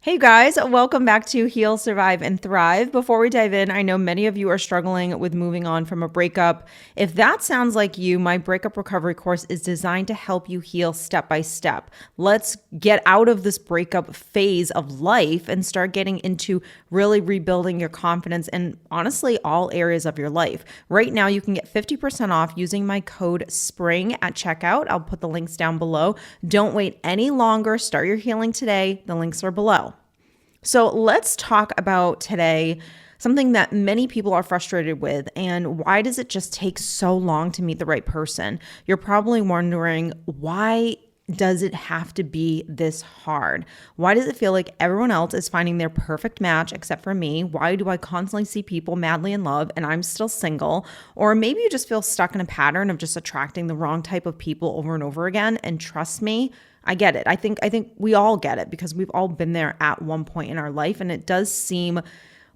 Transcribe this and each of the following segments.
Hey guys, welcome back to Heal, Survive, and Thrive. Before we dive in, I know many of you are struggling with moving on from a breakup. If that sounds like you, my breakup recovery course is designed to help you heal step by step. Let's get out of this breakup phase of life and start getting into really rebuilding your confidence in honestly all areas of your life. Right now, you can get 50% off using my code SPRING at checkout. I'll put the links down below. Don't wait any longer. Start your healing today. The links are below. So let's talk about today something that many people are frustrated with, and why does it just take so long to meet the right person? You're probably wondering, why does it have to be this hard? Why does it feel like everyone else is finding their perfect match except for me? Why do I constantly see people madly in love and I'm still single? Or maybe you just feel stuck in a pattern of just attracting the wrong type of people over and over again. And trust me, I get it. I think we all get it because we've all been there at one point in our life, and it does seem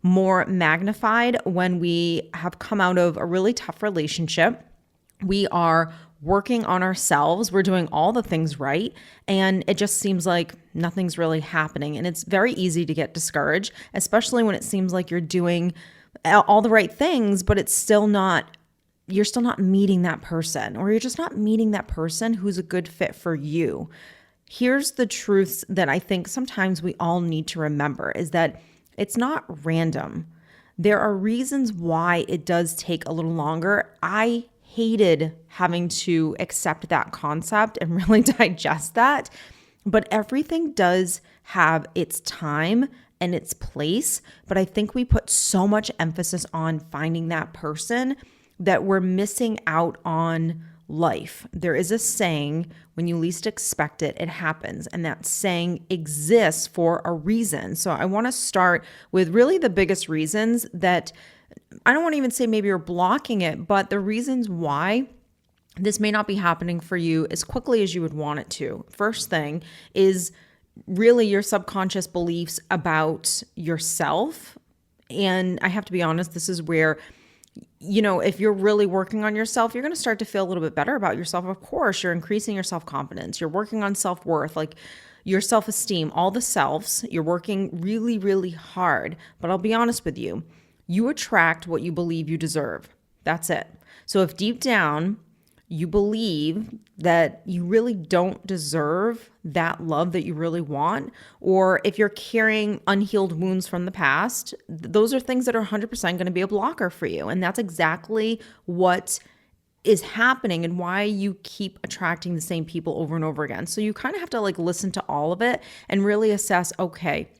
more magnified when we have come out of a really tough relationship. We are working on ourselves, we're doing all the things right, and it just seems like nothing's really happening. And it's very easy to get discouraged, especially when it seems like you're doing all the right things, but you're still not meeting that person, or you're just not meeting that person who's a good fit for you. Here's the truths that I think sometimes we all need to remember is that it's not random. There are reasons why it does take a little longer. I hated having to accept that concept and really digest that, but everything does have its time and its place. But I think we put so much emphasis on finding that person that we're missing out on life. There is a saying, when you least expect it, it happens. And that saying exists for a reason. So I want to start with really the biggest reasons that I don't want to even say maybe you're blocking it, but the reasons why this may not be happening for you as quickly as you would want it to. First thing is really your subconscious beliefs about yourself. And I have to be honest, this is where if you're really working on yourself, you're going to start to feel a little bit better about yourself. Of course, you're increasing your self-confidence. You're working on self-worth, like your self-esteem, all the selves. You're working really, really hard. But I'll be honest with you, you attract what you believe you deserve. That's it. So if deep down you believe that you really don't deserve that love that you really want, or if you're carrying unhealed wounds from the past, those are things that are 100% going to be a blocker for you. And that's exactly what is happening and why you keep attracting the same people over and over again. So you kind of have to listen to all of it and really assess, okay,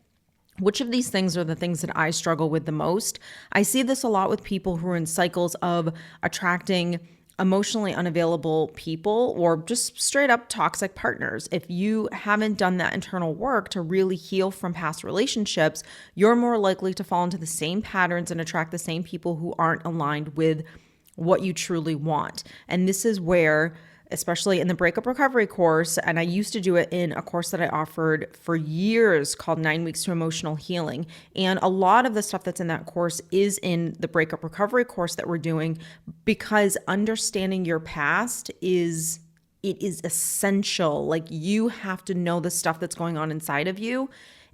which of these things are the things that I struggle with the most? I see this a lot with people who are in cycles of attracting emotionally unavailable people or just straight up toxic partners. If you haven't done that internal work to really heal from past relationships, you're more likely to fall into the same patterns and attract the same people who aren't aligned with what you truly want. And this is where, especially in the breakup recovery course, and I used to do it in a course that I offered for years called 9 Weeks to Emotional Healing. And a lot of the stuff that's in that course is in the breakup recovery course that we're doing, because understanding your past is essential. Like, you have to know the stuff that's going on inside of you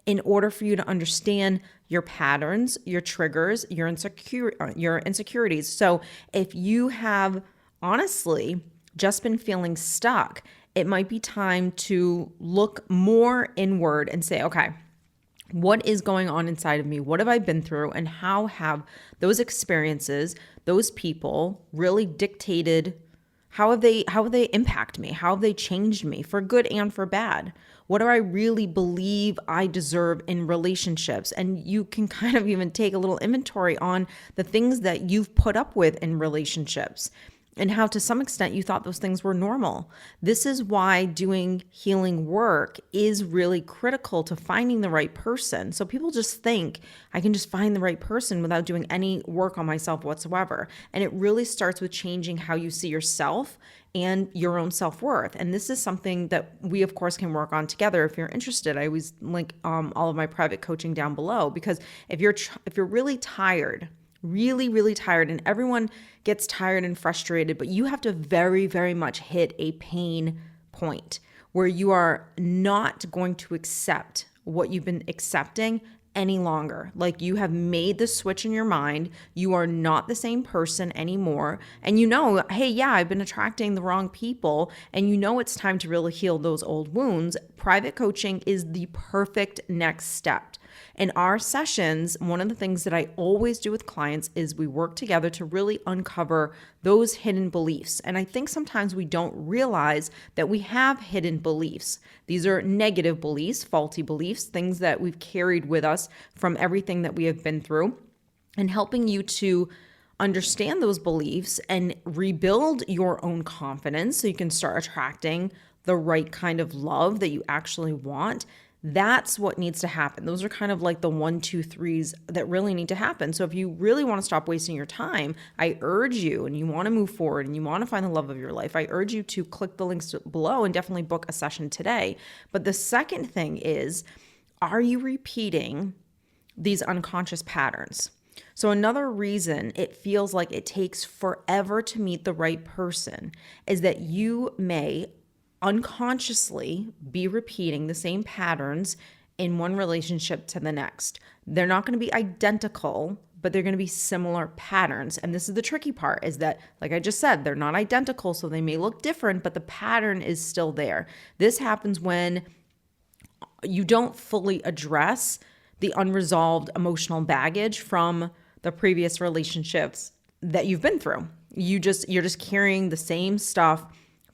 in order for you to understand your patterns, your triggers, your insecurities. So if you have honestly just been feeling stuck, it might be time to look more inward and say, okay, what is going on inside of me? What have I been through? And how have those experiences, those people really dictated, how have they impacted me? How have they changed me for good and for bad? What do I really believe I deserve in relationships? And you can kind of even take a little inventory on the things that you've put up with in relationships, and how to some extent you thought those things were normal. This is why doing healing work is really critical to finding the right person. So people just think, I can just find the right person without doing any work on myself whatsoever. And it really starts with changing how you see yourself and your own self-worth. And this is something that we, of course, can work on together. If you're interested, I always link all of my private coaching down below, because if you're really tired, really, really tired, and everyone gets tired and frustrated, but you have to very, very much hit a pain point where you are not going to accept what you've been accepting any longer. Like, you have made the switch in your mind. You are not the same person anymore. And you know, hey, yeah, I've been attracting the wrong people. And you know it's time to really heal those old wounds. Private coaching is the perfect next step. In our sessions, one of the things that I always do with clients is we work together to really uncover those hidden beliefs. And I think sometimes we don't realize that we have hidden beliefs. These are negative beliefs, faulty beliefs, things that we've carried with us from everything that we have been through, and helping you to understand those beliefs and rebuild your own confidence so you can start attracting the right kind of love that you actually want. That's what needs to happen. Those are kind of like the 1, 2, 3s that really need to happen. So if you really want to stop wasting your time, I urge you, and you want to move forward and you want to find the love of your life, I urge you to click the links below and definitely book a session today. But the second thing is, are you repeating these unconscious patterns? So another reason it feels like it takes forever to meet the right person is that you may unconsciously be repeating the same patterns in one relationship to the next. They're not going to be identical, but they're going to be similar patterns. And this is the tricky part, is that, like I just said, they're not identical, so they may look different, but the pattern is still there. This happens when you don't fully address the unresolved emotional baggage from the previous relationships that you've been through. You're just carrying the same stuff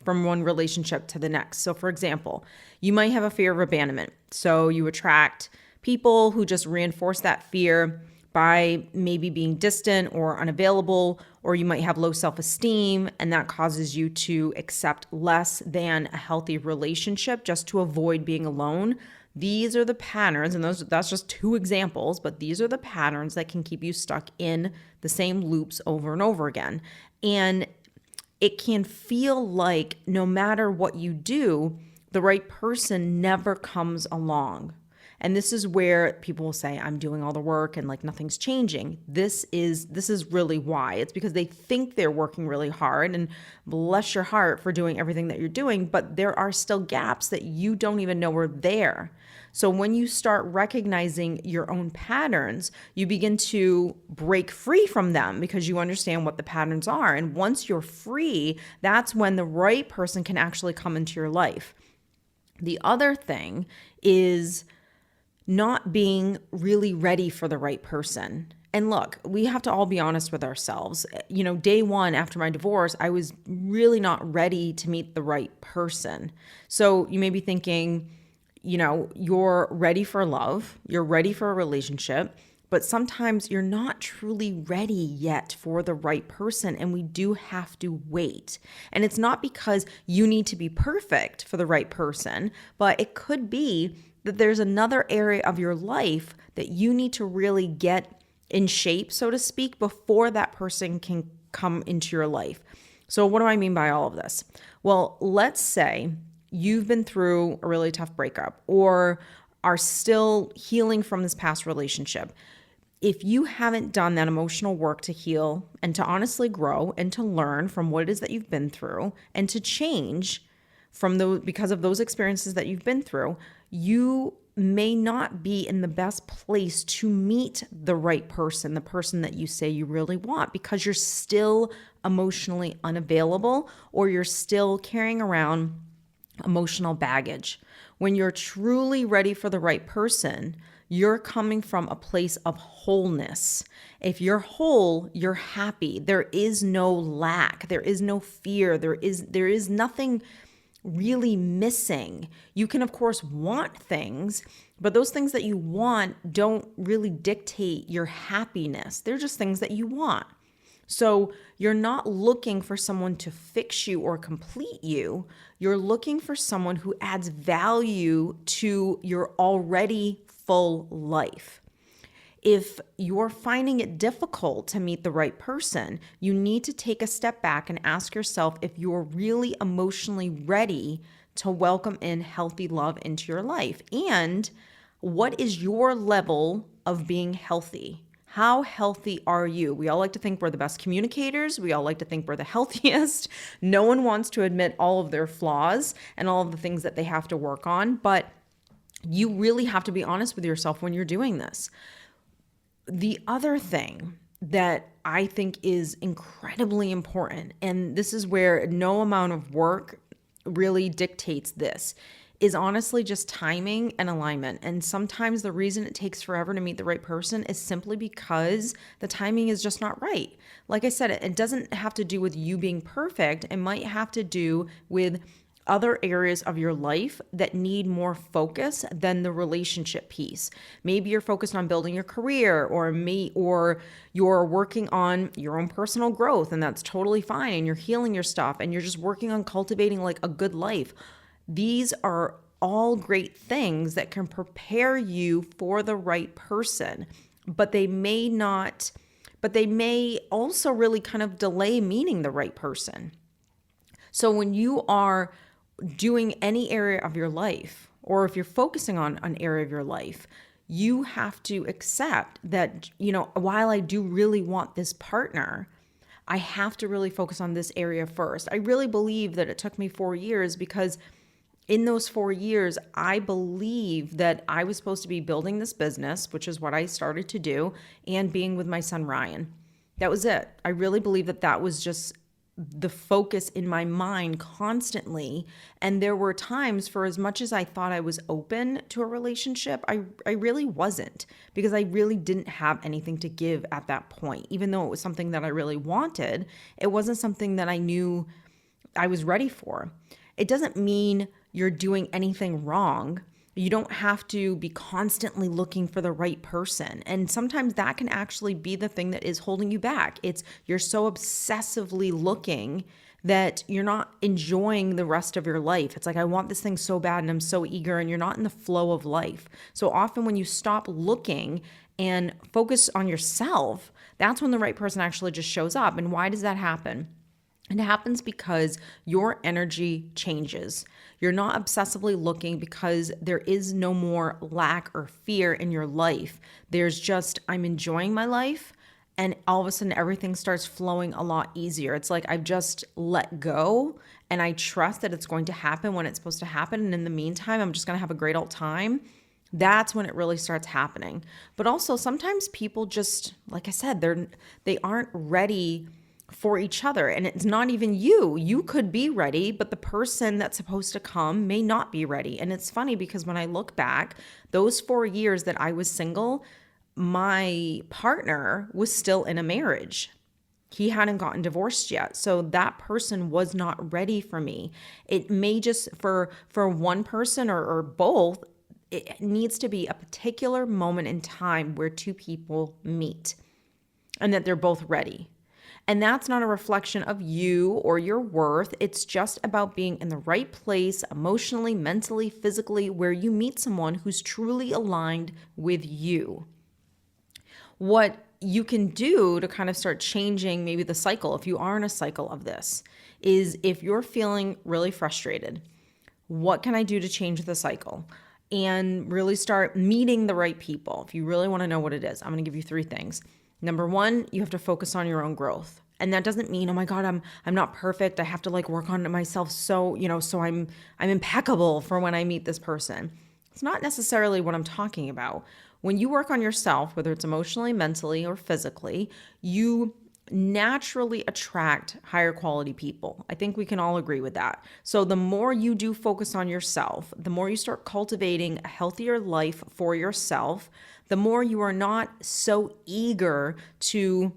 from one relationship to the next. So for example, you might have a fear of abandonment. So you attract people who just reinforce that fear by maybe being distant or unavailable, or you might have low self-esteem, and that causes you to accept less than a healthy relationship just to avoid being alone. These are the patterns, and that's just 2 examples, but these are the patterns that can keep you stuck in the same loops over and over again. And it can feel like no matter what you do, the right person never comes along. And this is where people will say, I'm doing all the work and like nothing's changing. This is really why. It's because they think they're working really hard, and bless your heart for doing everything that you're doing, but there are still gaps that you don't even know are there. So when you start recognizing your own patterns, you begin to break free from them because you understand what the patterns are. And once you're free, that's when the right person can actually come into your life. The other thing is not being really ready for the right person. And look, we have to all be honest with ourselves. You know, day 1 after my divorce, I was really not ready to meet the right person. So you may be thinking, you know, you're ready for love, you're ready for a relationship, but sometimes you're not truly ready yet for the right person, and we do have to wait. And it's not because you need to be perfect for the right person, but it could be that there's another area of your life that you need to really get in shape, so to speak, before that person can come into your life. So what do I mean by all of this? Well, let's say you've been through a really tough breakup or are still healing from this past relationship. If you haven't done that emotional work to heal and to honestly grow and to learn from what it is that you've been through and to change because of those experiences that you've been through, you may not be in the best place to meet the right person, the person that you say you really want, because you're still emotionally unavailable or you're still carrying around emotional baggage. When you're truly ready for the right person, you're coming from a place of wholeness. If you're whole, you're happy. There is no lack. There is no fear. There is nothing really missing. You can, of course, want things, but those things that you want don't really dictate your happiness. They're just things that you want. So you're not looking for someone to fix you or complete you. You're looking for someone who adds value to your already full life. If you're finding it difficult to meet the right person, you need to take a step back and ask yourself if you're really emotionally ready to welcome in healthy love into your life. And what is your level of being healthy? How healthy are you? We all like to think we're the best communicators. We all like to think we're the healthiest. No one wants to admit all of their flaws and all of the things that they have to work on. But You really have to be honest with yourself when you're doing this. The other thing that I think is incredibly important, and this is where no amount of work really dictates this, is honestly just timing and alignment. And sometimes the reason it takes forever to meet the right person is simply because the timing is just not right. Like I said, it doesn't have to do with you being perfect. It might have to do with other areas of your life that need more focus than the relationship piece. Maybe you're focused on building your career, or you're working on your own personal growth, and that's totally fine, and you're healing your stuff, and you're just working on cultivating like a good life. These are all great things that can prepare you for the right person, but they may also really kind of delay meeting the right person. So when you are doing any area of your life, or if you're focusing on an area of your life, you have to accept that, while I do really want this partner, I have to really focus on this area first. I really believe that it took me 4 years because in those 4 years, I believe that I was supposed to be building this business, which is what I started to do, and being with my son, Ryan. That was it. I really believe that that was just the focus in my mind constantly. And there were times, for as much as I thought I was open to a relationship, I really wasn't, because I really didn't have anything to give at that point. Even though it was something that I really wanted, it wasn't something that I knew I was ready for. It doesn't mean you're doing anything wrong. You don't have to be constantly looking for the right person. And sometimes that can actually be the thing that is holding you back. It's you're so obsessively looking that you're not enjoying the rest of your life. It's like, I want this thing so bad and I'm so eager, and you're not in the flow of life. So often when you stop looking and focus on yourself, that's when the right person actually just shows up. And why does that happen? It happens because your energy changes. You're not obsessively looking because there is no more lack or fear in your life. There's just, I'm enjoying my life, and all of a sudden everything starts flowing a lot easier. It's like I've just let go, and I trust that it's going to happen when it's supposed to happen. And in the meantime, I'm just going to have a great old time. That's when it really starts happening. But also sometimes people just, like I said, they aren't ready for each other. And it's not even you. You could be ready, but the person that's supposed to come may not be ready. And it's funny because when I look back, those 4 years that I was single, my partner was still in a marriage. He hadn't gotten divorced yet. So that person was not ready for me. It may just, for one person or both, it needs to be a particular moment in time where two people meet and that they're both ready. And that's not a reflection of you or your worth. It's just about being in the right place emotionally, mentally, physically, where you meet someone who's truly aligned with you. What you can do to kind of start changing maybe the cycle, if you are in a cycle of this, is if you're feeling really frustrated, what can I do to change the cycle? And really start meeting the right people. If you really want to know what it is, I'm going to give you 3 things. Number 1, you have to focus on your own growth. And that doesn't mean, oh my God, I'm not perfect. I have to work on myself so I'm impeccable for when I meet this person. It's not necessarily what I'm talking about. When you work on yourself, whether it's emotionally, mentally, or physically, you naturally attract higher quality people. I think we can all agree with that. So the more you do focus on yourself, the more you start cultivating a healthier life for yourself, the more you are not so eager to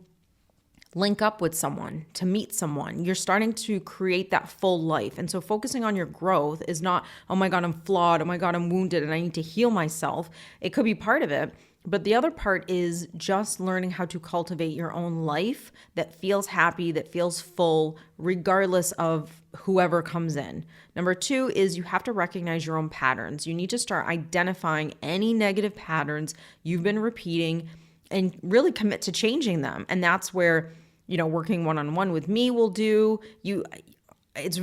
link up with someone, to meet someone. You're starting to create that full life. And so focusing on your growth is not, oh my God, I'm flawed. Oh my God, I'm wounded and I need to heal myself. It could be part of it. But the other part is just learning how to cultivate your own life that feels happy, that feels full, regardless of whoever comes in. Number 2 is you have to recognize your own patterns. You need to start identifying any negative patterns you've been repeating and really commit to changing them. And that's where, working one-on-one with me will do. It is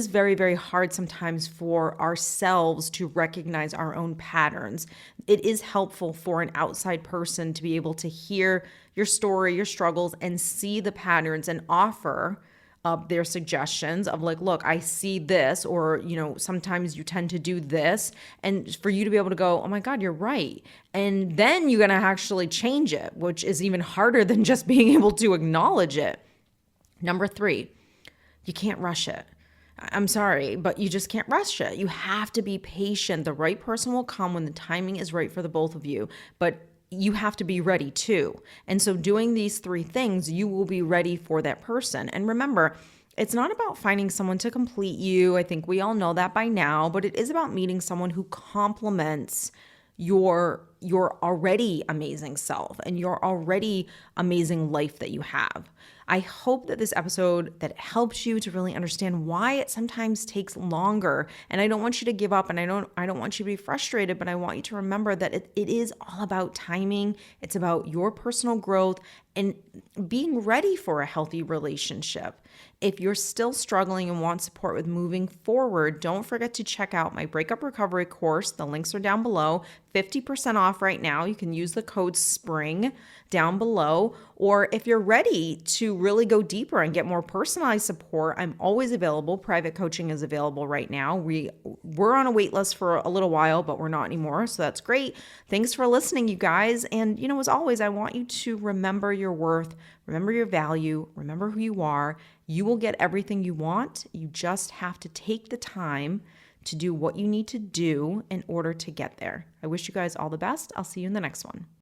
very, very hard sometimes for ourselves to recognize our own patterns. It is helpful for an outside person to be able to hear your story, your struggles, and see the patterns and offer their suggestions of like, look, I see this, or, sometimes you tend to do this. And for you to be able to go, oh my God, you're right. And then you're going to actually change it, which is even harder than just being able to acknowledge it. Number 3, you can't rush it. I'm sorry, but you just can't rush it. You have to be patient. The right person will come when the timing is right for the both of you. But you have to be ready too. And so doing these 3 things, you will be ready for that person. And remember, it's not about finding someone to complete you. I think we all know that by now, but it is about meeting someone who complements your already amazing self and your already amazing life that you have. I hope that this episode that helps you to really understand why it sometimes takes longer. And I don't want you to give up, and I don't want you to be frustrated, but I want you to remember that it is all about timing. It's about your personal growth and being ready for a healthy relationship. If you're still struggling and want support with moving forward, don't forget to check out my breakup recovery course. The links are down below. 50% off right now. You can use the code SPRING down below. Or if you're ready to really go deeper and get more personalized support, I'm always available. Private coaching is available right now. We're on a wait list for a little while, but we're not anymore. So that's great. Thanks for listening, you guys. And as always, I want you to remember your worth, remember your value, remember who you are. You will get everything you want. You just have to take the time to do what you need to do in order to get there. I wish you guys all the best. I'll see you in the next one.